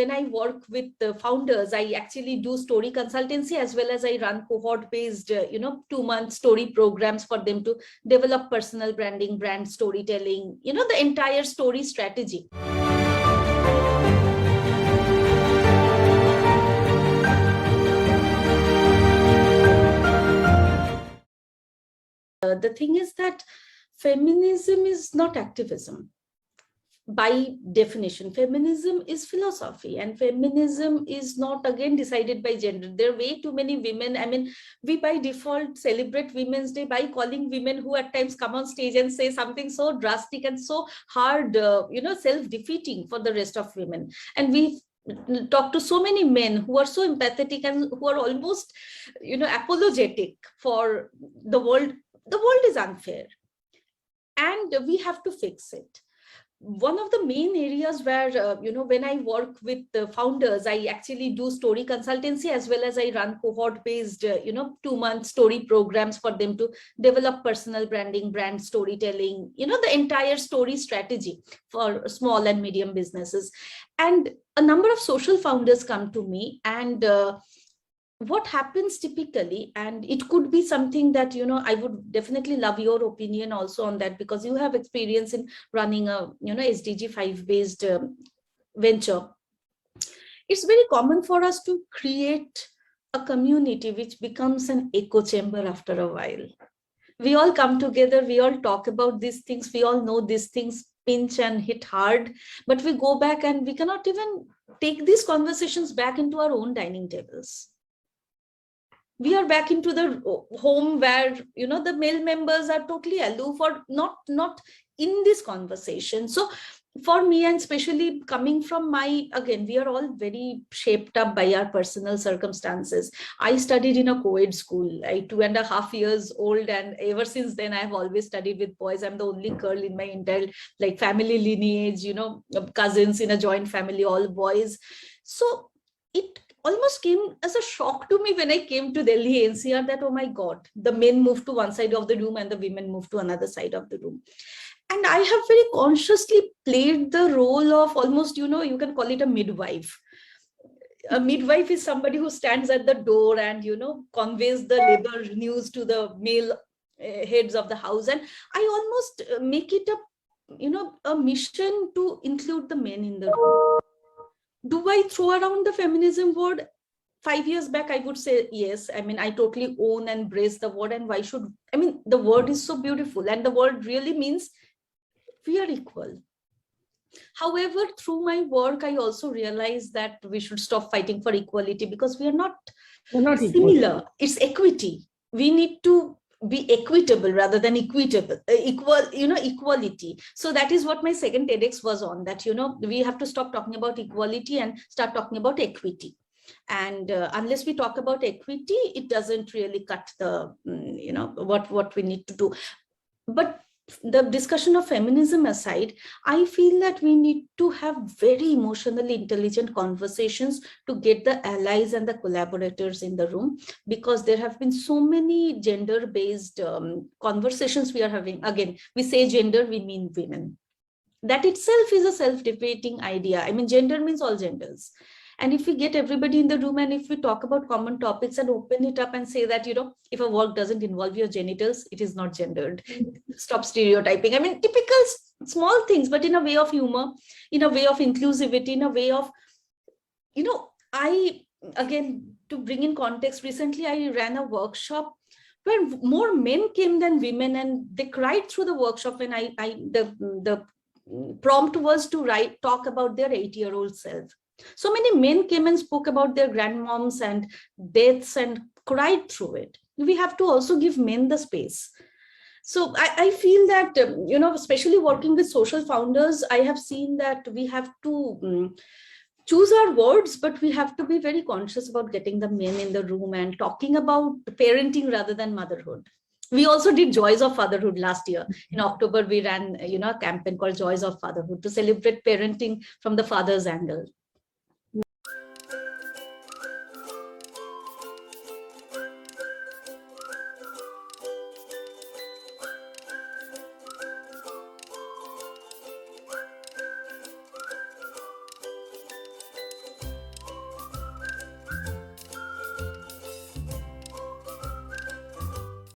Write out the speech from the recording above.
when I work with the founders, I actually do story consultancy as well as I run cohort-based, 2-month story programs for them to develop personal branding, brand storytelling, the entire story strategy. The thing is that feminism is not activism. By definition, feminism is philosophy, and feminism is not again decided by gender. There are way too many women. I mean, we by default celebrate Women's Day by calling women who at times come on stage and say something so drastic and so hard, self-defeating for the rest of women. And we talk to so many men who are so empathetic and who are almost, apologetic for the world. The world is unfair and we have to fix it. One of the main areas where, when I work with the founders, I actually do story consultancy as well as I run cohort-based, 2-month story programs for them to develop personal branding, brand storytelling, the entire story strategy for small and medium businesses. And a number of social founders come to me, and what happens typically, and it could be something that, I would definitely love your opinion also on that, because you have experience in running a, SDG 5 based venture. It's very common for us to create a community which becomes an echo chamber after a while. We all come together, we all talk about these things, we all know these things pinch and hit hard, but we go back and we cannot even take these conversations back into our own dining tables. We are back into the home where, the male members are totally aloof or not in this conversation. So for me, and especially coming from again, we are all very shaped up by our personal circumstances. I studied in a co-ed school, 2.5 years old. And ever since then, I've always studied with boys. I'm the only girl in my entire family lineage, cousins in a joint family, all boys. So it almost came as a shock to me when I came to Delhi NCR that, oh my God, the men moved to one side of the room and the women moved to another side of the room. And I have very consciously played the role of almost, you can call it a midwife. A midwife is somebody who stands at the door and, conveys the labor news to the male heads of the house. And I almost make it a mission to include the men in the room. Do I throw around the feminism word? 5 years back, I would say yes. I mean, I totally own and embrace the word. And why should, the word is so beautiful. And the word really means we are equal. However, through my work, I also realized that we should stop fighting for equality because we're not similar. Equal. It's equity. We need to be equitable rather than equitable, equality. So that is what my second TEDx was on, that, we have to stop talking about equality and start talking about equity. And unless we talk about equity, it doesn't really cut the, what we need to do. But the discussion of feminism aside, I feel that we need to have very emotionally intelligent conversations to get the allies and the collaborators in the room, because there have been so many gender-based conversations we are having. Again, we say gender, we mean women. That itself is a self-defeating idea. Gender means all genders. And if we get everybody in the room and if we talk about common topics and open it up and say that, if a work doesn't involve your genitals, it is not gendered. Stop stereotyping. Typical small things, but in a way of humor, in a way of inclusivity, in a way of, again, to bring in context, recently I ran a workshop where more men came than women, and they cried through the workshop when the prompt was to talk about their 8-year-old self. So many men came and spoke about their grandmoms and deaths and cried through it. We have to also give men the space. So I feel that, especially working with social founders, I have seen that we have to choose our words, but we have to be very conscious about getting the men in the room and talking about parenting rather than motherhood. We also did Joys of Fatherhood last year. In October, we ran, a campaign called Joys of Fatherhood to celebrate parenting from the father's angle.